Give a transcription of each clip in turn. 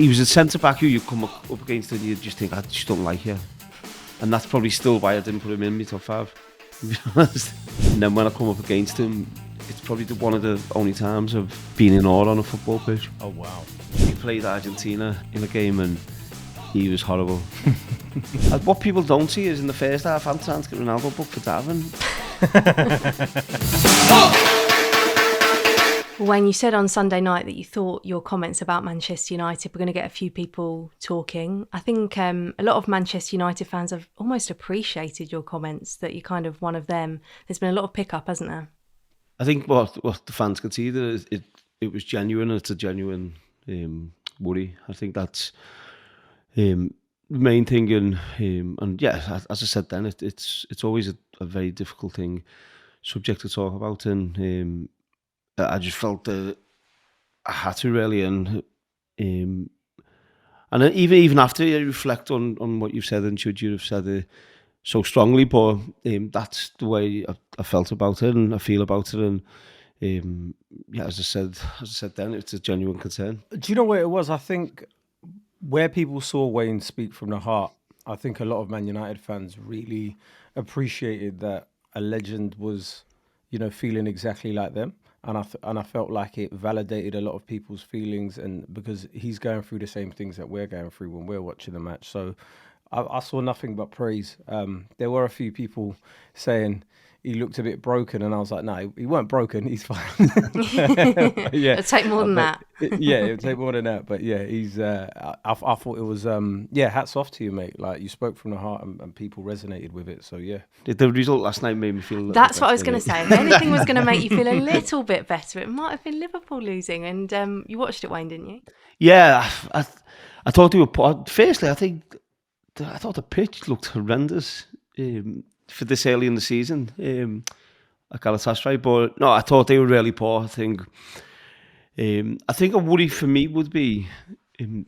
he was a centre-back who you come up against and you just think, I just don't like you. And that's probably still why I didn't put him in my top 5, to be honest. And then when I come up against him, it's probably one of the only times I've been in awe on a football pitch. Oh, wow. He played Argentina in a game and he was horrible. What people don't see is in the first half, I'm trying to get Ronaldo booked for Darwin. Wayne, you said on Sunday night that you thought your comments about Manchester United were going to get a few people talking. I think a lot of Manchester United fans have almost appreciated your comments, that you're kind of one of them. There's been a lot of pickup, hasn't there? I think what the fans could see that it was genuine. It's a genuine worry. I think that's the main thing. And yeah, as I said then, it's always a very difficult subject to talk about. And I just felt that I had to really, and even after you reflect on what you've said, and should you have said it so strongly, but that's the way I felt about it and I feel about it. And yeah, as I said then, it's a genuine concern. Do you know what it was? I think where people saw Wayne speak from the heart, I think a lot of Man United fans really appreciated that a legend was, feeling exactly like them. And I felt like it validated a lot of people's feelings, and because he's going through the same things that we're going through when we're watching the match. So I saw nothing but praise. There were a few people saying he looked a bit broken, and I was like, no, he weren't broken. He's fine. Yeah, it'll take more than that. Yeah, it'll take more than that. But yeah, he's. I thought it was. Hats off to you, mate. Like, you spoke from the heart, and people resonated with it. So yeah. The result last night made me feel. That's what I was going to say. If anything was going to make you feel a little bit better, it might have been Liverpool losing. And you watched it, Wayne, didn't you? Yeah, I thought they were. Firstly, I thought the pitch looked horrendous for this early in the season at Galatasaray, but no, I thought they were really poor. I think a worry for me would be the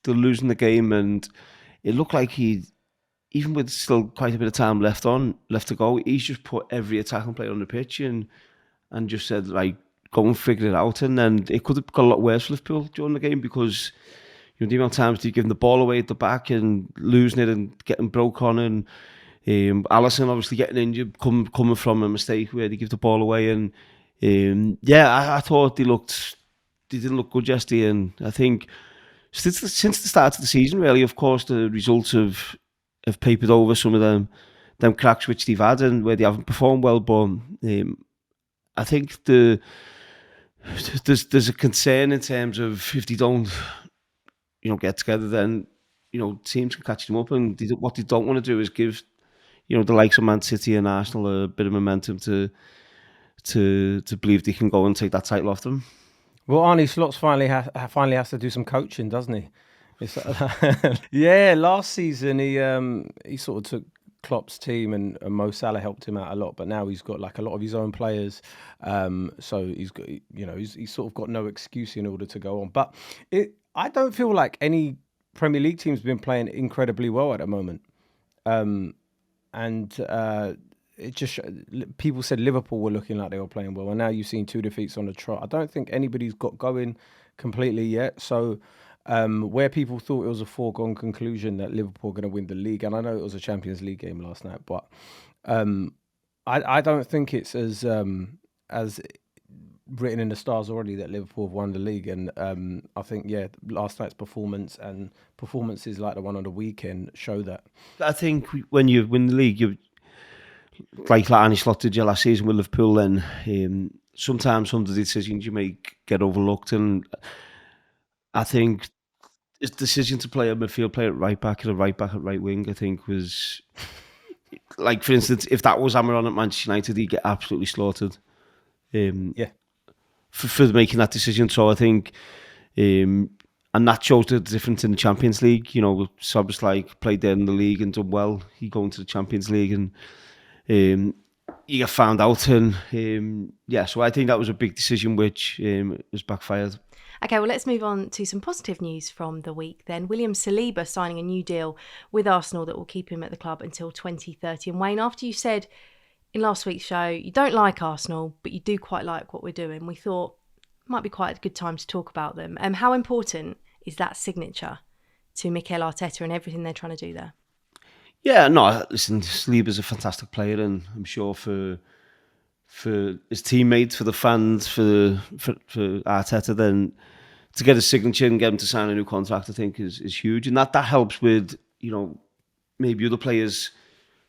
losing the game, and it looked like even with still quite a bit of time left to go, he's just put every attacking player on the pitch and just said, like, go and figure it out. And then it could have got a lot worse for Liverpool during the game, because the amount of times you give them the ball away at the back and losing it and getting broke on, and Alisson obviously getting injured, coming from a mistake where they give the ball away. And I thought they didn't look good yesterday. And I think since the start of the season, really, of course, the results have papered over some of them cracks which they've had and where they haven't performed well. But I think there's a concern in terms of if they don't get together, then teams can catch them up. And what they don't want to do is give the likes of Man City and Arsenal a bit of momentum to believe they can go and take that title off them. Well, Arne Slot finally has to do some coaching, doesn't he? Yeah, last season he sort of took Klopp's team and Mo Salah helped him out a lot, but now he's got like a lot of his own players, so he's got he's sort of got no excuse in order to go on. But I don't feel like any Premier League team's been playing incredibly well at the moment. It just, people said Liverpool were looking like they were playing well, and now you've seen 2 defeats on the trot. I don't think anybody's got going completely yet. So where people thought it was a foregone conclusion that Liverpool are going to win the league, and I know it was a Champions League game last night, but I don't think it's as written in the stars already that Liverpool have won the league. And I think, last night's performance and performances like the one on the weekend show that. I think when you win the league, you like Arne Slot did last season with Liverpool, then sometimes some of the decisions you make get overlooked. And I think his decision to play a midfield player at right back and a right back at right wing, I think was, like, for instance, if that was Amaron at Manchester United, he'd get absolutely slaughtered. For making that decision. So I think, and that shows the difference in the Champions League. Sobs like played there in the league and done well. He going to the Champions League and he got found out. And so I think that was a big decision which was backfired. Okay, well, let's move on to some positive news from the week then. William Saliba signing a new deal with Arsenal that will keep him at the club until 2030. And Wayne, after you said in last week's show you don't like Arsenal, but you do quite like what we're doing, we thought it might be quite a good time to talk about them. How important is that signature to Mikel Arteta and everything they're trying to do there? Yeah, no, listen, Saliba's a fantastic player, and I'm sure for his teammates, for the fans, for Arteta, then to get his signature and get him to sign a new contract, I think is huge, and that helps with, you know, maybe other players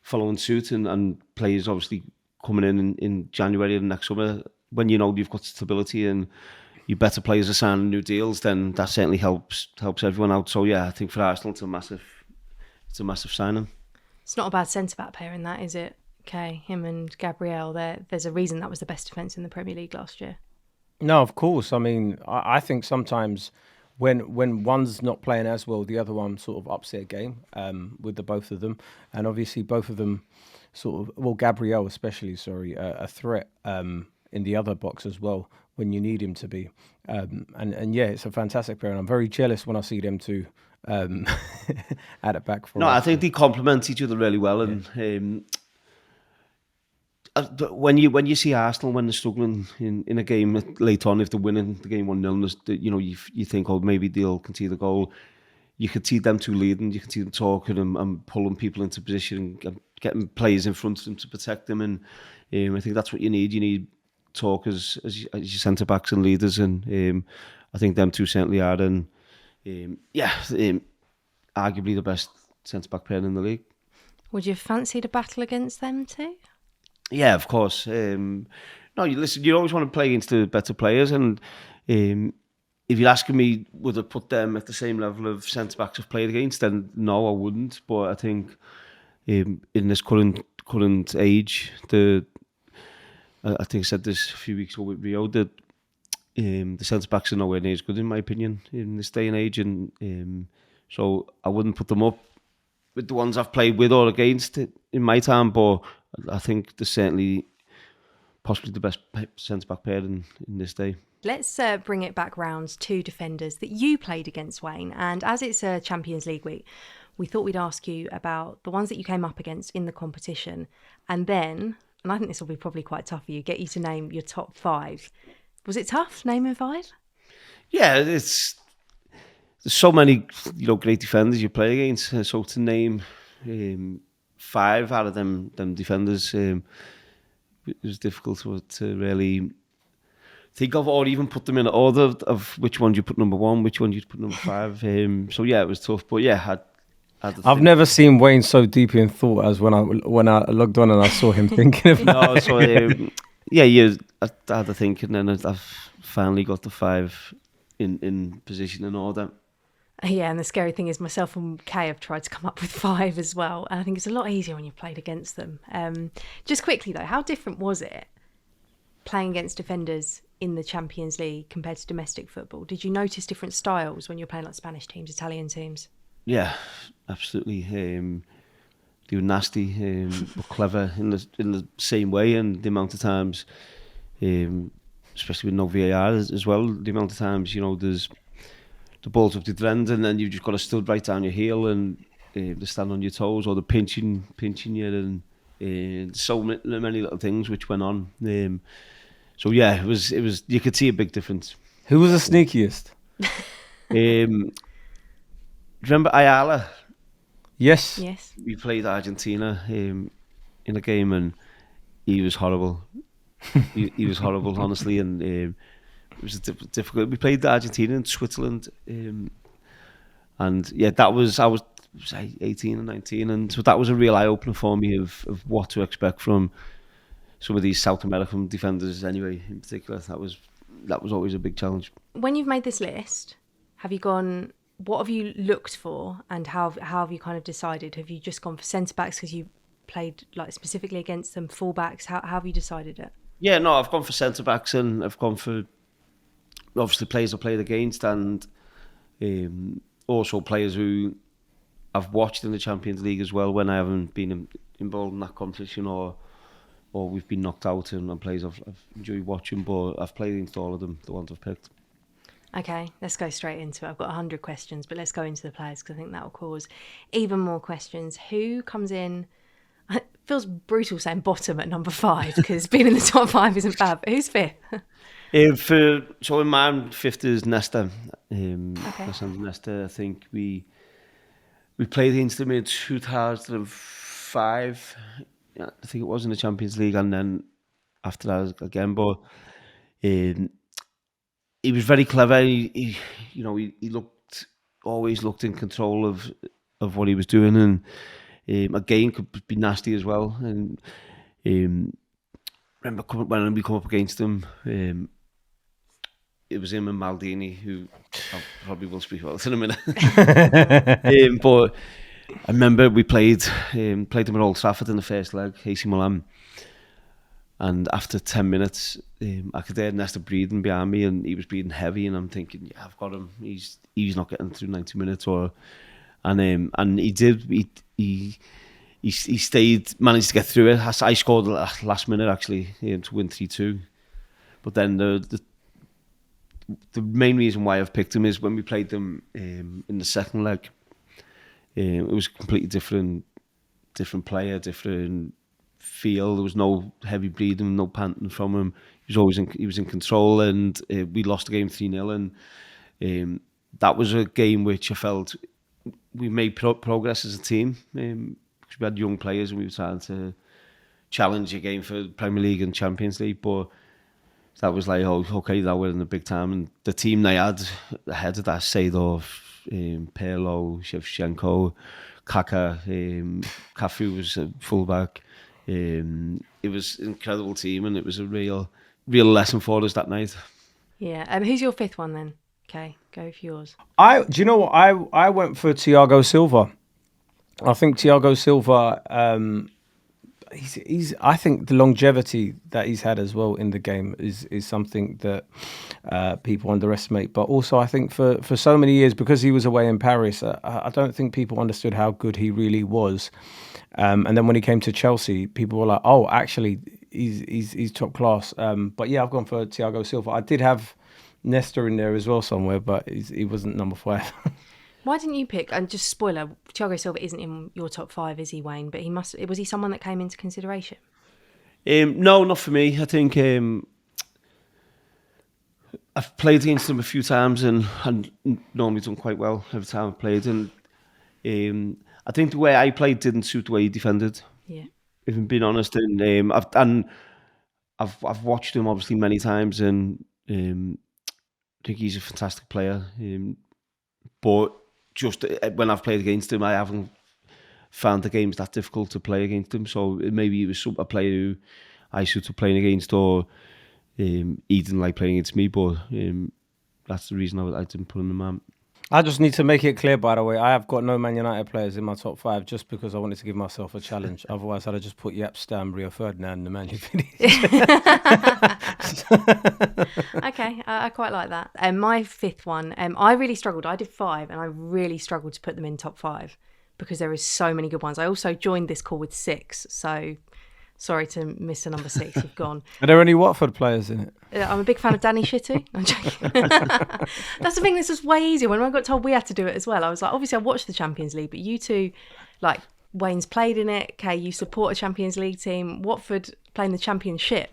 following suit, and players obviously coming in January and next summer. When you know you've got stability and your better players are signing new deals, then that certainly helps everyone out. So yeah, I think for Arsenal it's a massive signing. It's not a bad centre-back pair in that, is it? Okay, him and Gabriel, there's a reason that was the best defence in the Premier League last year. No, of course. I mean, I think sometimes when one's not playing as well, the other one sort of ups their game with the both of them. And obviously both of them sort of, well, Gabriel especially, a threat in the other box as well when you need him to be. And yeah, it's a fantastic pair. And I'm very jealous when I see them two at it back for No, us. I think they complement each other really well, and when you see Arsenal when they're struggling in a game late on, if they're winning the game 1-0, you know, you think, oh, maybe they'll concede a goal. You could see them two leading, you can see them talking and pulling people into position and getting players in front of them to protect them, and I think that's what you need. You need talkers as your centre backs and leaders, and I think them two certainly are. And arguably the best centre-back pair in the league. Would you fancy the battle against them too? Yeah, of course. No, you always want to play against the better players, and if you're asking me, would I put them at the same level of centre-backs I've played against, then no, I wouldn't. But I think in this current age, I think I said this a few weeks ago with Rio, that the centre-backs are nowhere near as good, in my opinion, in this day and age, and so I wouldn't put them up with the ones I've played with or against in my time, but I think they're certainly possibly the best centre-back pair in this day. Let's bring it back round to defenders that you played against, Wayne. And as it's a Champions League week, we thought we'd ask you about the ones that you came up against in the competition. And then, and I think this will be probably quite tough for you, get you to name your top 5. Was it tough, naming 5? Yeah, there's so many, great defenders you play against. So to name 5 out of them defenders, it was difficult to really think of, or even put them in order of which one you put number 1, which one you put number 5. So yeah, it was tough. But yeah, I've never seen Wayne so deep in thought as when I logged on and I saw him thinking about it. So I had to think, and then I've finally got the 5 in position and order. Yeah, and the scary thing is myself and Kay have tried to come up with 5 as well. And I think it's a lot easier when you've played against them. Just quickly though, how different was it playing against defenders in the Champions League compared to domestic football? Did you notice different styles when you're playing like Spanish teams, Italian teams? Yeah, absolutely. They were nasty, but clever in the same way, and the amount of times, especially with no VAR as well, the amount of times, there's the ball's up to the end, and then you've just got to stood right down your heel and they stand on your toes, or they're pinching you, and so many little things which went on. So yeah, it was. You could see a big difference. Who was the sneakiest? Remember Ayala? Yes. We played Argentina in a game, and he was horrible. he was horrible, honestly, and it was difficult. We played Argentina in Switzerland, and yeah, I was 18 and 19, and so that was a real eye opener for me of what to expect from some of these South American defenders. Anyway, in particular, that was always a big challenge. When you've made this list, have you gone? What have you looked for, and how have you kind of decided? Have you just gone for centre backs because you played like specifically against them, full backs? How have you decided it? Yeah, no, I've gone for centre backs, and I've gone for obviously players I played against, and also players who I've watched in the Champions League as well when I haven't been involved in that competition, or we've been knocked out, and players I've enjoyed watching. But I've played against all of them, the ones I've picked. Okay, let's go straight into it. I've got 100 questions, but let's go into the players because I think that will cause even more questions. Who comes in? It feels brutal saying bottom at number 5 because being in the top 5 isn't bad. But who's 5th? So in my fifth is Nesta. Okay. Nesta, I think we played against them in 2005. Yeah, I think it was in the Champions League, and then after that again. But he was very clever. He always looked in control of what he was doing, and again could be nasty as well. And remember when we come up against him, it was him and Maldini, who I probably will speak about in a minute. But I remember we played them at Old Trafford in the first leg, AC Milan. And after 10 minutes, I could hear Nesta breathing behind me, and he was breathing heavy. And I'm thinking, yeah, I've got him. He's not getting through 90 minutes, and he did. He stayed, managed to get through it. I scored last minute actually to win 3-2. But then the main reason why I've picked him is when we played them in the second leg. It was a completely different player, different feel. There was no heavy breathing, no panting from him. He was in control, and we lost the game 3-0. And that was a game which I felt we made progress as a team, because we had young players and we were trying to challenge again for Premier League and Champions League. But that was like, oh, okay, now we're in the big time. And the team they had ahead of that, Seedorf, Pirlo, Shevchenko, Kaka, Cafu was a fullback. It was an incredible team, and it was a real lesson for us that night. Yeah. Who's your fifth one then? Okay, go for yours. Do you know what? I went for Thiago Silva. I think Thiago Silva, I think the longevity that he's had as well in the game is something that people underestimate. But also I think for so many years, because he was away in Paris, I don't think people understood how good he really was. And then when he came to Chelsea, people were like, oh, actually, he's top class. But yeah, I've gone for Thiago Silva. I did have Nesta in there as well somewhere, but he wasn't number 5. Why didn't you pick, and just spoiler, Thiago Silva isn't in your top 5, is he, Wayne? But was he someone that came into consideration? No, not for me. I think I've played against him a few times and normally done quite well every time I've played. And I think the way I played didn't suit the way he defended. Yeah. If I'm being honest, and I've watched him obviously many times, and I think he's a fantastic player. But just when I've played against him, I haven't found the games that difficult to play against him. So maybe he was a player who I should have playing against, or he didn't like playing against me. But that's the reason I didn't put him in man. I just need to make it clear, by the way, I have got no Man United players in my top 5 just because I wanted to give myself a challenge. Otherwise, I'd have just put Jaap Stam, Rio Ferdinand in the Man United. Okay, I quite like that. My fifth one, I really struggled. I did 5, and I really struggled to put them in top 5 because there is so many good ones. I also joined this call with 6, so sorry to miss the number 6. You've gone. Are there any Watford players in it? I'm a big fan of Danny Shittu. I'm joking. That's the thing. This was way easier. When I got told we had to do it as well, I was like, obviously I watched the Champions League, but you two, like, Wayne's played in it. Okay, you support a Champions League team. Watford playing the Championship.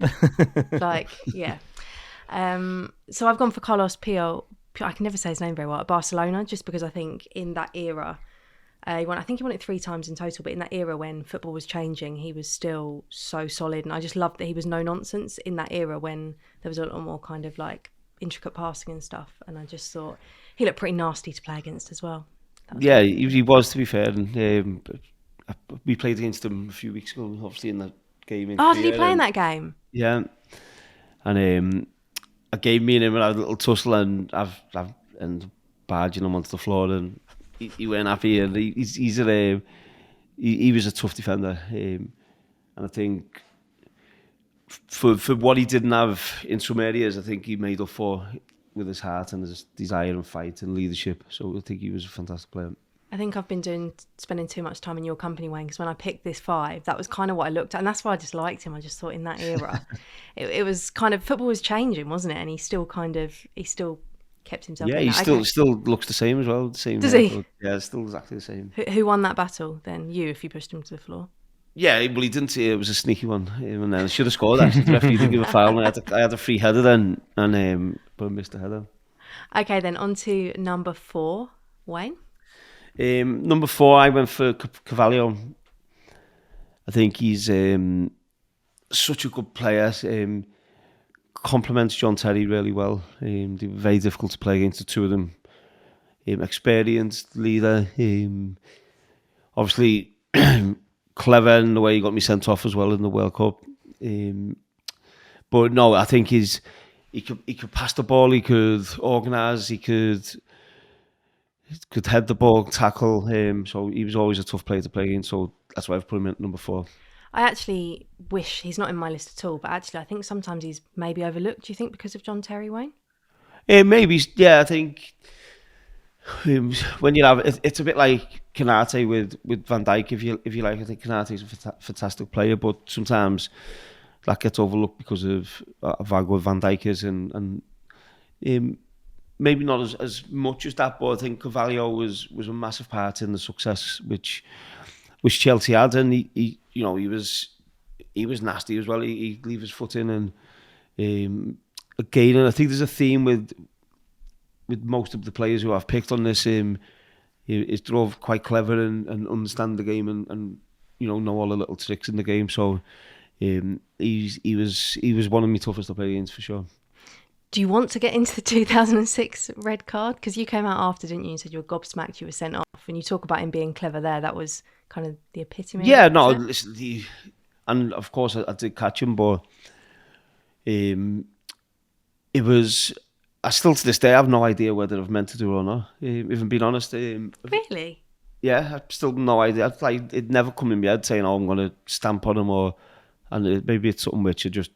Like, yeah. So I've gone for Carlos Puyol. I can never say his name very well, at Barcelona, just because I think in that era, I think he won it 3 times in total, but in that era when football was changing, he was still so solid. And I just loved that he was no nonsense in that era when there was a lot more kind of like intricate passing and stuff. And I just thought he looked pretty nasty to play against as well. Yeah, he was, to be fair. And we played against him a few weeks ago, obviously in that game. Did he play in that game? Yeah. And I gave me and him a little tussle, and I've barging him onto the floor, and he weren't happy. And he was a tough defender, and I think for what he didn't have in some areas, I think he made up for with his heart and his desire and fight and leadership. So I think he was a fantastic player. I think I've been spending too much time in your company, Wayne, because when I picked this 5, that was kind of what I looked at, and that's why I just liked him. I just thought in that era, it was kind of, football was changing, wasn't it? And he still kept himself. Yeah, he still looks the same as well. The same. Does he? Yeah, still exactly the same. Who won that battle then? You, if you pushed him to the floor. Yeah, well, he didn't. It was a sneaky one, and then I should have scored. Actually, the referee didn't give a foul. And I had a free header then, but I missed the header. Okay, then on to number 4, Wayne. Number 4, I went for Carvalho. I think he's such a good player. Complements John Terry really well. They were very difficult to play against, the two of them. Experienced leader. Obviously clever in the way he got me sent off as well in the World Cup. But no, I think he could pass the ball, he could organise, he could head the ball, tackle. So he was always a tough player to play against. So that's why I've put him at number 4. I actually wish he's not in my list at all, but actually I think sometimes he's maybe overlooked. Do you think because of John Terry, Wayne? Maybe, yeah. I think when you have it's a bit like Konate with Van Dijk, if you like. I think Konate's a fantastic player, but sometimes that gets overlooked because of how good Van Dijk is, and maybe not as much as that. But I think Carvalho was a massive part in the success which Chelsea had, and he was nasty as well. He'd leave his foot in, and again, and I think there's a theme with most of the players who I've picked on this. Is they're all quite clever and understand the game and know all the little tricks in the game. So he was one of my toughest to play against for sure. Do you want to get into the 2006 red card? Because you came out after, didn't you? And said you were gobsmacked, you were sent off, and you talk about him being clever there. That was kind of the epitome. Yeah, of it, no, wasn't it? listen, and of course I did catch him, but it was. I still to this day I have no idea whether I've meant to do it or not. If I'm being honest. Really? Yeah, I've still no idea. It never come in my head saying, "Oh, I'm going to stamp on him," maybe it's something which I just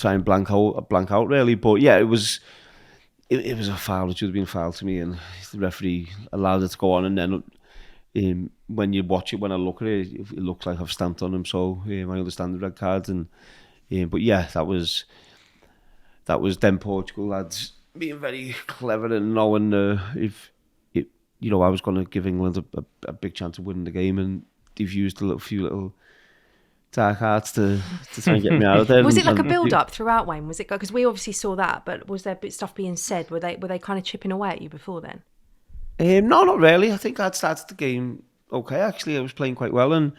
try and blank out really. But yeah, it was a foul. It should have been a foul to me, and the referee allowed it to go on. And then when you watch it, when I look at it, it looks like I've stamped on him. So I understand the red card, and but yeah, that was then Portugal lads being very clever and knowing if I was going to give England a big chance of winning the game, and they've used a few little dark arts to try and get me out of there. Was it like a build-up throughout, Wayne? Was it, because we obviously saw that, but was there stuff being said? Were they kind of chipping away at you before then? No, not really. I think I'd started the game okay. Actually, I was playing quite well, and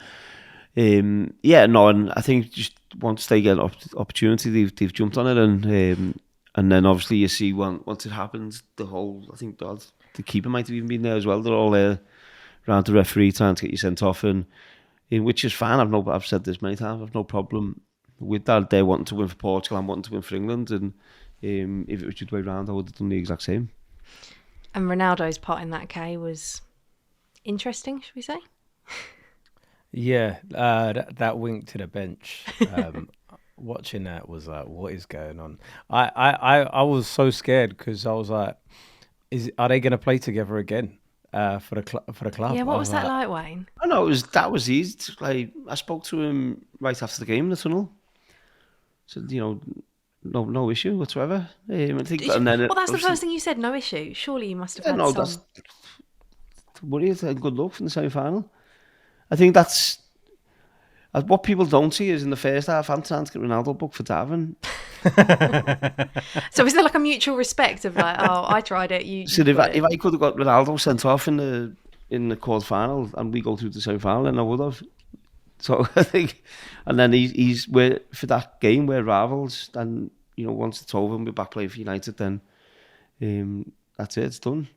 and I think just once they get an opportunity, they've jumped on it, and then obviously you see once it happens, I think the keeper might have even been there as well. They're all there around the referee trying to get you sent off, and which is fine. I've said this many times. I've no problem with that. They're wanting to win for Portugal, I'm wanting to win for England, and if it was the other way around, I would have done the exact same. And Ronaldo's part in that, Kay, was interesting, should we say? Yeah, that wink to the bench. Watching that was like, what is going on? I was so scared because I was like, are they going to play together again for the club? Yeah, what was that like, Wayne? I know that was easy. Like, I spoke to him right after the game in the tunnel. Said, no issue whatsoever. I think, and then that's the first thing you said. No issue. Surely you must have had some. That's worried. Good luck in the semi-final. I think that's what people don't see is in the first half, I'm trying to get Ronaldo booked for Darwin. So is there like a mutual respect of like, oh, I tried it, you so if I could have got Ronaldo sent off in the quarter final and we go through the semi-final, then I would have. So I think, and then he's for that game we're rivals. And once it's over and we're back playing for United, then that's it. It's done.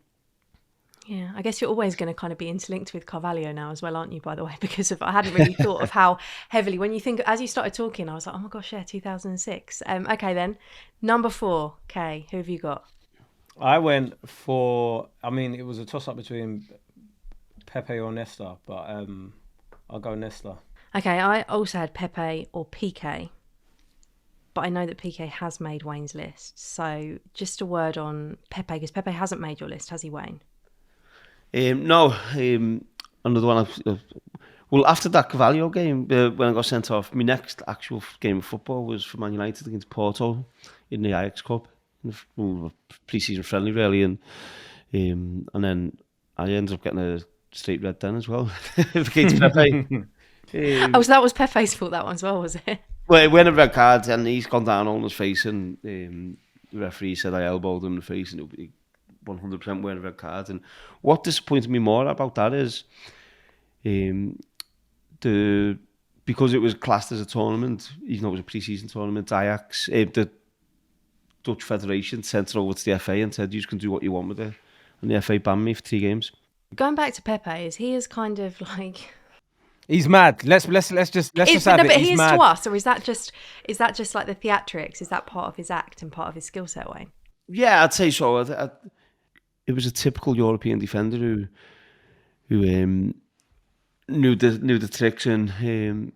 Yeah, I guess you're always going to kind of be interlinked with Carvalho now as well, aren't you, by the way? Because I hadn't really thought of how heavily, when you think, as you started talking, I was like, oh my gosh, yeah, 2006. Okay then, number 4, Kay, who have you got? I went for, it was a toss-up between Pepe or Nesta, but I'll go Nesta. Okay, I also had Pepe or PK, but I know that PK has made Wayne's list. So just a word on Pepe, because Pepe hasn't made your list, has he, Wayne? No, another one. Well, after that Carvalho game, when I got sent off, my next actual game of football was for Man United against Porto in the Ajax Cup, pre-season friendly, really, and then I ended up getting straight red then as well against Pepe. Oh, so that was Pepe's fault, that one as well, was it? Well, it went a red card and he's gone down on his face and the referee said I elbowed him in the face and it 100% wearing a red card. And what disappointed me more about that is because it was classed as a tournament, even though it was a pre-season tournament, Ajax, the Dutch Federation sent it over to the FA and said you can do what you want with it, and the FA banned me for 3 games. Going back to Pepe, is he as kind of like... He's mad. Let's just add it. But He's he is mad. to us, or is that just like the theatrics? Is that part of his act and part of his skill set, Wayne? Yeah, I'd say so. It was a typical European defender who knew the tricks and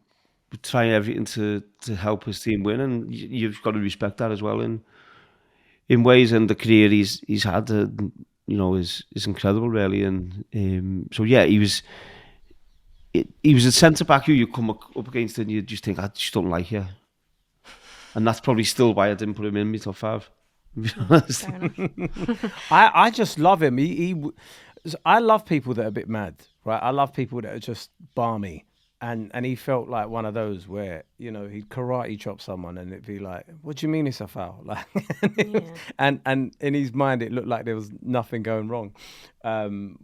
would try everything to help his team win, and you've got to respect that as well. In ways, and the career he's had, is incredible, really. And so yeah, he was a centre back who you come up against and you just think I just don't like you, and that's probably still why I didn't put him in my top 5. To be honest. Fair enough. I just love him. I love people that are a bit mad, right? I love people that are just balmy. And he felt like one of those where, he'd karate chop someone and it'd be like, what do you mean it's a foul? Like, and in his mind, it looked like there was nothing going wrong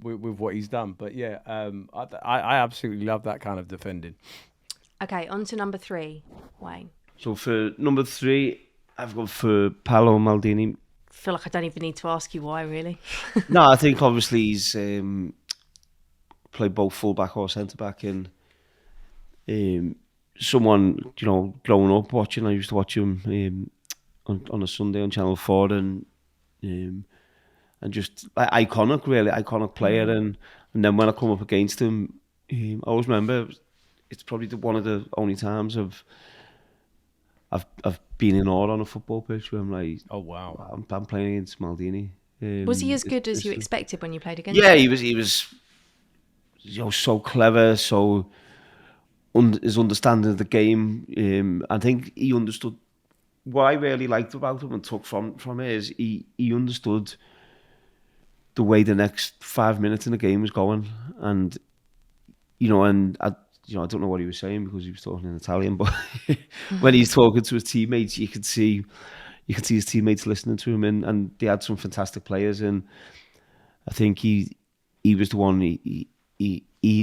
with what he's done. But yeah, I absolutely love that kind of defending. Okay, on to number 3, Wayne. So for number 3, I've gone for Paolo Maldini. I feel like I don't even need to ask you why, really. No, I think obviously he's played both full-back or centre-back and someone, growing up watching, I used to watch him on a Sunday on Channel 4 and just iconic, really, iconic player. And then when I come up against him, I always remember it's probably one of the only times I've been in awe on a football pitch where I'm like, oh wow, I'm playing against Maldini. Was he as good as you expected when you played against him? Yeah, he was so clever, so his understanding of the game. I think he understood what I really liked about him and took from it is he understood the way the next 5 minutes in the game was going, and I don't know what he was saying because he was talking in Italian, but when he's talking to his teammates, you could see his teammates listening to him, and they had some fantastic players, and I think he was the one. He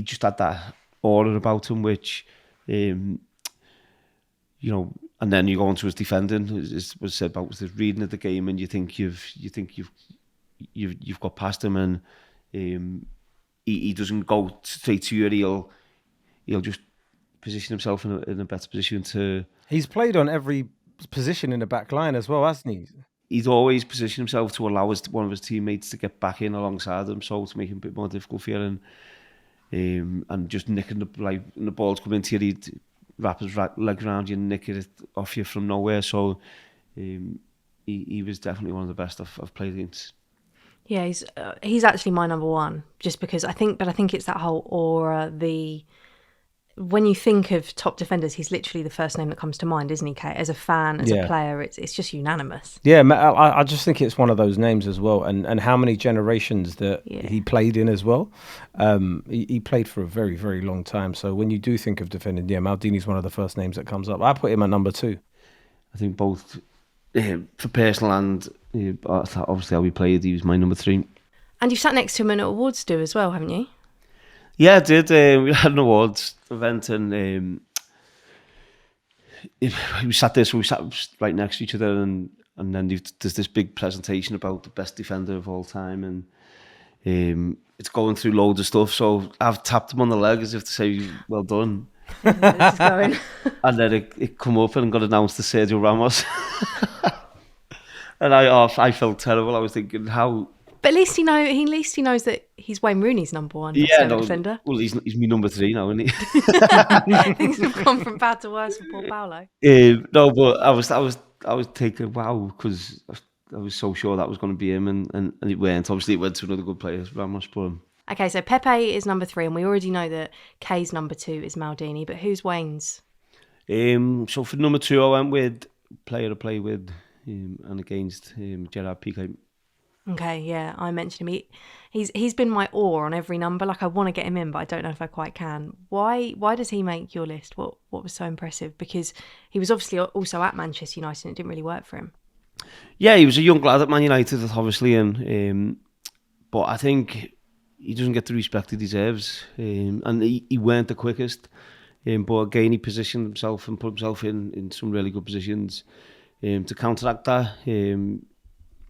just had that aura about him, which and then you go on to his defending, as was said about his reading of the game, and you think you've got past him, and he doesn't go straight to you. He'll just position himself in a better position to. He's played on every position in the back line as well, hasn't he? He's always positioned himself to allow one of his teammates to get back in alongside him, so to make it a bit more difficult for you. And just nicking the ball's coming into you, he'd wrap his leg around you and nick it off you from nowhere. So he was definitely one of the best I've played against. Yeah, he's actually my number 1, just because I think it's that whole aura. When you think of top defenders, he's literally the first name that comes to mind, isn't he, Kate? As a fan, as a player, it's just unanimous. Yeah, I just think it's one of those names as well, and how many generations that he played in as well. He played for a very, very long time. So when you do think of defending, Maldini's one of the first names that comes up. I put him at number 2. I think both for personal and obviously how he played, he was my number 3. And you've sat next to him at an awards do as well, haven't you? Yeah, I did. We had an awards event and we sat there, so we sat right next to each other, and then there's this big presentation about the best defender of all time, and it's going through loads of stuff. So I've tapped him on the leg as if to say, well done. This is going. And then it come up and got announced to Sergio Ramos. And I felt terrible. I was thinking, how... But at least he knows that he's Wayne Rooney's number 1 defender. Well, he's my number 3 now, isn't he? Things have gone from bad to worse for poor Paolo. No, but I was taking wow, because I was so sure that was going to be him, and it went. Obviously, it went to another good player, Ramos. But okay, so Pepe is number 3, and we already know that Kay's number 2 is Maldini. But who's Wayne's? So for number 2, I went with player to play with and against Gerard Piqué. Okay, yeah, I mentioned him. He's been my awe on every number. Like I want to get him in, but I don't know if I quite can. Why does he make your list? What was so impressive? Because he was obviously also at Manchester United and it didn't really work for him. Yeah, he was a young lad at Man United, obviously, and but I think he doesn't get the respect he deserves, and he weren't the quickest. But again, he positioned himself and put himself in some really good positions to counteract that.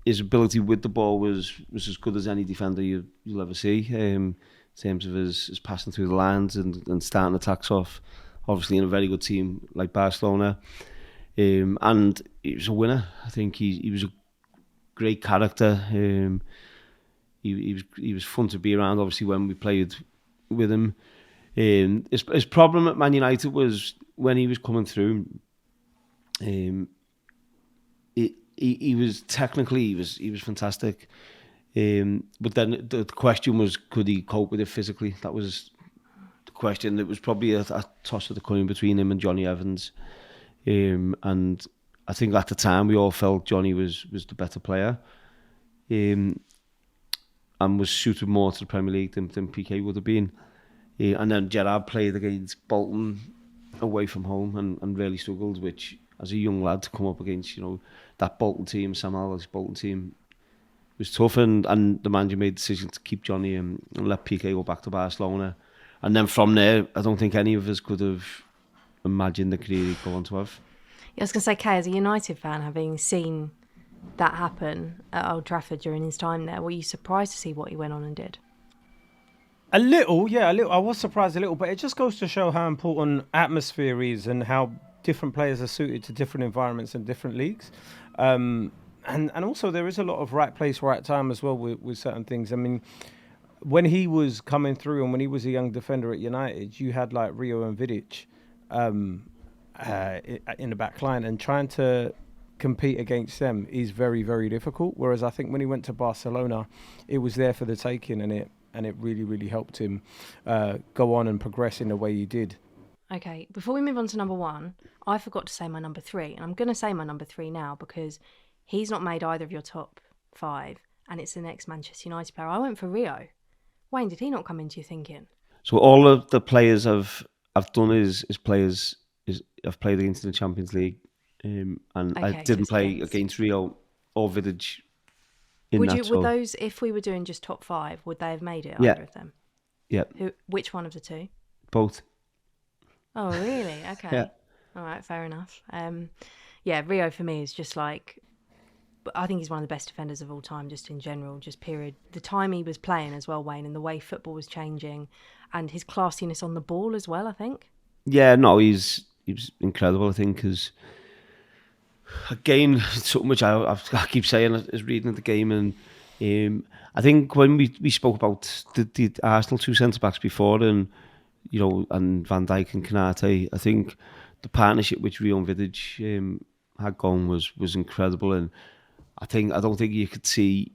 His ability with the ball was as good as any defender you'll ever see, in terms of his passing through the lines and starting attacks off. Obviously, in a very good team like Barcelona, and he was a winner. I think he was a great character. He was fun to be around. Obviously, when we played with him, his problem at Man United was when he was coming through. He was technically he was fantastic, but then the question was, could he cope with it physically? That was the question. It was probably a toss of the coin between him and Johnny Evans, and I think at the time we all felt Johnny was the better player, and was suited more to the Premier League than PK would have been. And then Gerrard played against Bolton away from home and really struggled, which as a young lad to come up against, that Bolton team, Sam Allardyce's Bolton team, was tough, and the manager made the decision to keep Johnny and let PK go back to Barcelona. And then from there, I don't think any of us could have imagined the career he'd go on to have. Yeah, I was going to say, Kay, as a United fan, having seen that happen at Old Trafford during his time there, were you surprised to see what he went on and did? A little. I was surprised a little, but it just goes to show how important atmosphere is and how different players are suited to different environments and different leagues. And also there is a lot of right place, right time as well with certain things. I mean, when he was coming through and when he was a young defender at United, you had like Rio and Vidic in the back line, and trying to compete against them is very, very difficult. Whereas I think when he went to Barcelona, it was there for the taking, and it really, really helped him go on and progress in the way he did. Okay, before we move on to number one, I forgot to say my number three, and I'm going to say my number three now because he's not made either of your top five, and it's the next Manchester United player. I went for Rio. Wayne, did he not come into your thinking? So all of the players I've done is players I've played against in the Champions League, and I didn't play against Rio or Vidic. Would those, if we were doing just top five, would they have made it? Either of them? Yeah. Which one of the two? Both. Oh, really? Okay. Yeah. All right, fair enough. Yeah, Rio for me is just like, I think he's one of the best defenders of all time, just in general, just period. The time he was playing as well, Wayne, and the way football was changing, and his classiness on the ball as well, I think. Yeah, no, he was incredible, I think, because again, something which I keep saying is reading the game, and I think when we spoke about the Arsenal two centre-backs before, and and Van Dijk and Konate, I think the partnership which Rio and Vidic had gone was incredible, and I don't think you could see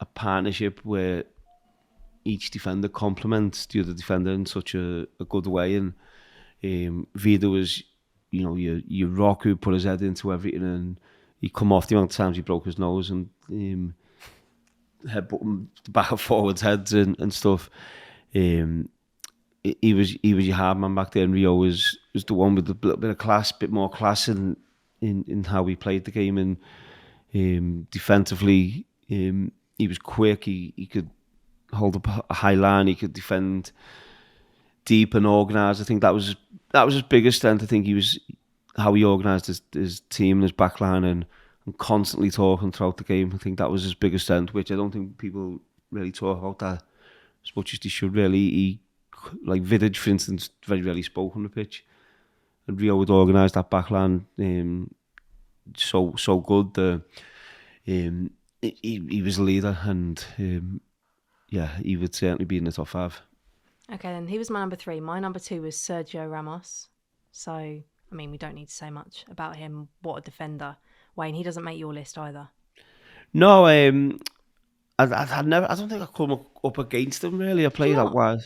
a partnership where each defender complements the other defender in such a good way. And Vida was, your rock who put his head into everything, and he come off the amount of times he broke his nose and headbutting the back and forwards heads and stuff. He was your hard man back there, and Rio was the one with a little bit of class, bit more class in how he played the game, and defensively he was quick. He could hold up a high line. He could defend deep and organised. I think that was his biggest strength. I think how he organised his team and his back line and constantly talking throughout the game. I think that was his biggest strength, which I don't think people really talk about that as much as they should really. Like Vidic, for instance, very rarely spoke on the pitch, and Rio would organise that backline so good that he was a leader, and he would certainly be in the top five. Okay, then he was my number three. My number two was Sergio Ramos. So, I mean, we don't need to say much about him. What a defender. Wayne, he doesn't make your list either. No, I don't think I come up against him really. I played out wide.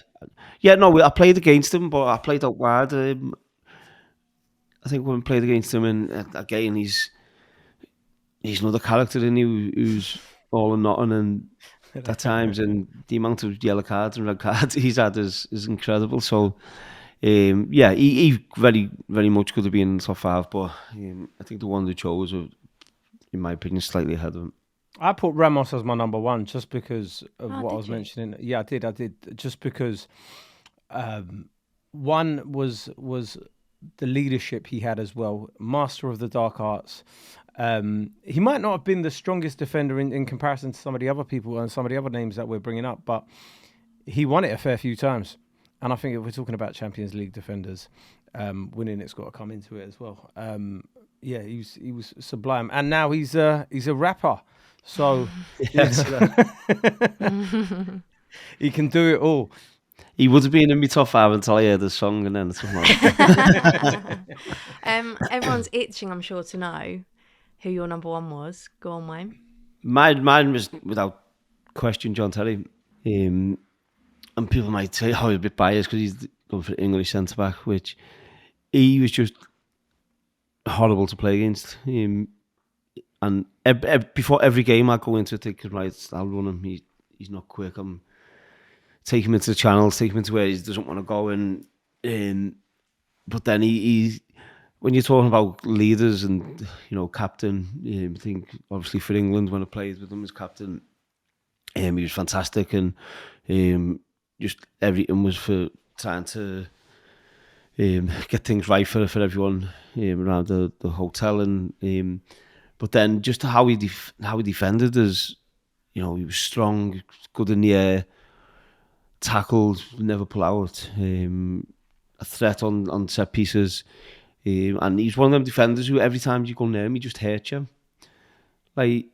Yeah, no, I played against him, but I played out wide. I think when I played against him, and again, he's another character in who's all or nothing, and at times, and the amount of yellow cards and red cards he's had is incredible. So, yeah, he very, very much could have been in the top 5, but I think the one they chose, in my opinion, slightly ahead of him. I put Ramos as my number 1 just because of what I was you? mentioning. Yeah, I did. Just because one was the leadership he had as well, master of the dark arts. He might not have been the strongest defender in comparison to some of the other people and some of the other names that we're bringing up, but he won it a fair few times. And I think if we're talking about Champions League defenders, winning it's got to come into it as well. Yeah, he was sublime, and now he's a rapper, so Yes. he can do it all. He would have been in my top 5 until I heard the song, and then something like that. Everyone's itching, I'm sure, to know who your number 1 was. Go on, Wayne. Mine was, without question, John Terry. And people might say, oh, he's a bit biased because he's going for English centre-back, which he was just horrible to play against. And before every game, I'd go into it thinking, right, I'll run him. He's not quick. I'm take him into the channels, take him into where he doesn't want to go. And but then he when you're talking about leaders and, captain, I think obviously for England when I played with him as captain, he was fantastic, and just everything was for trying to get things right for everyone around the hotel, and but then just how he defended us, he was strong, good in the air, tackled, never pull out, a threat on set pieces, and he's one of them defenders who every time you go near him, he just hurts you. Like,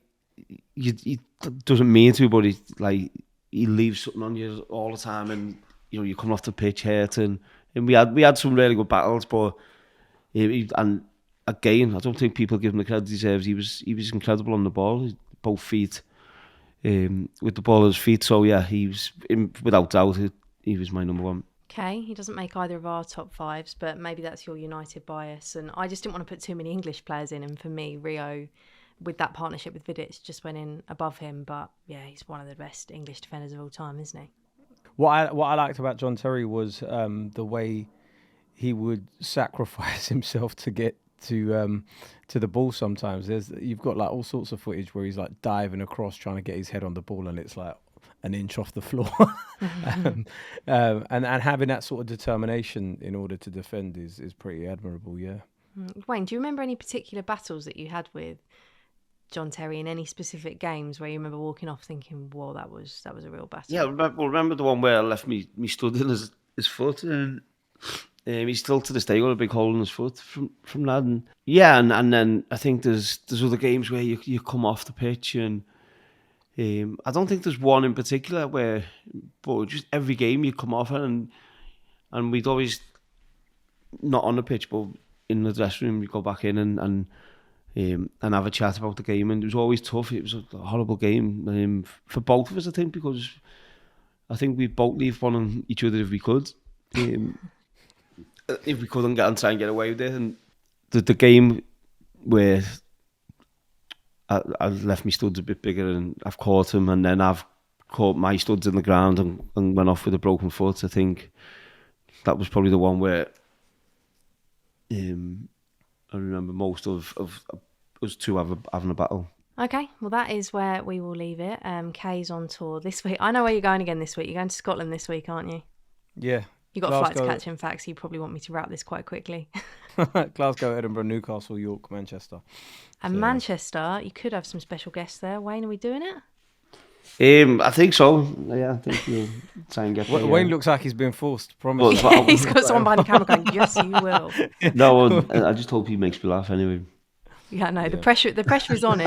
he doesn't mean to, but he leaves something on you all the time, and you're coming off the pitch hurting. And we had some really good battles, but and again, I don't think people give him the credit he deserves. He was incredible on the ball, both feet, with the ball at his feet. So yeah, he was without doubt he was my number 1. Okay, he doesn't make either of our top 5s, but maybe that's your United bias. And I just didn't want to put too many English players in, and for me, Rio, with that partnership with Vidic, just went in above him. But yeah, he's one of the best English defenders of all time, isn't he? What I liked about John Terry was the way he would sacrifice himself to get to the ball. Sometimes you've got like all sorts of footage where he's like diving across trying to get his head on the ball, and it's like an inch off the floor. And having that sort of determination in order to defend is pretty admirable. Yeah. Wayne, do you remember any particular battles that you had with John Terry in any specific games where you remember walking off thinking, "Whoa, that was a real battle"? Yeah, remember the one where I left me stud in his foot, and he's still to this day got a big hole in his foot from that. And yeah, and then I think there's other games where you come off the pitch, and I don't think there's one in particular but just every game you come off it, and we'd always, not on the pitch, but in the dressing room, we go back in and have a chat about the game, and it was always tough. It was a horrible game for both of us, I think, because I think we both leave one on each other if we could. If we couldn't try and get away with it, and the game where I left my studs a bit bigger, and I've caught him, and then I've caught my studs in the ground and went off with a broken foot. I think that was probably the one where I remember most of us two having a battle. Okay, well that is where we will leave it. Kay's on tour this week. I know where you're going again this week. You're going to Scotland this week, aren't you? Yeah. You got a flight to catch, in fact, so you probably want me to wrap this quite quickly. Glasgow, Edinburgh, Newcastle, York, Manchester. And Manchester, you could have some special guests there. Wayne, are we doing it? I think so. Yeah, I think we'll try and get there. Wayne looks like he's been forced, promise. He's got someone behind the camera going, yes, you will. No, I just hope he makes me laugh anyway. Yeah, no, the pressure is on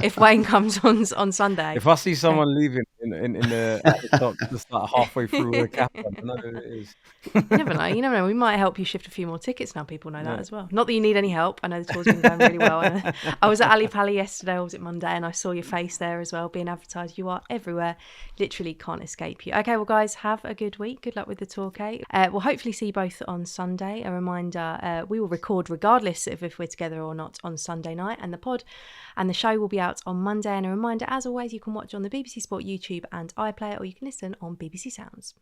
if Wayne comes on Sunday. If I see someone leaving, in the at the top, just like halfway through a cap. I don't know who it is. You never know. You never know. We might help you shift a few more tickets now. People know that Yeah. as well. Not that you need any help. I know the tour's been going really well. And I was at Ali Pali yesterday, or was it Monday? And I saw your face there as well, being advertised. You are everywhere. Literally can't escape you. Okay, well, guys, have a good week. Good luck with the tour, Kate. We'll hopefully see you both on Sunday. A reminder, we will record regardless of if we're together or not on Sunday night. And the pod and the show will be out on Monday. And a reminder, as always, you can watch on the BBC Sport YouTube and iPlayer, or you can listen on BBC Sounds.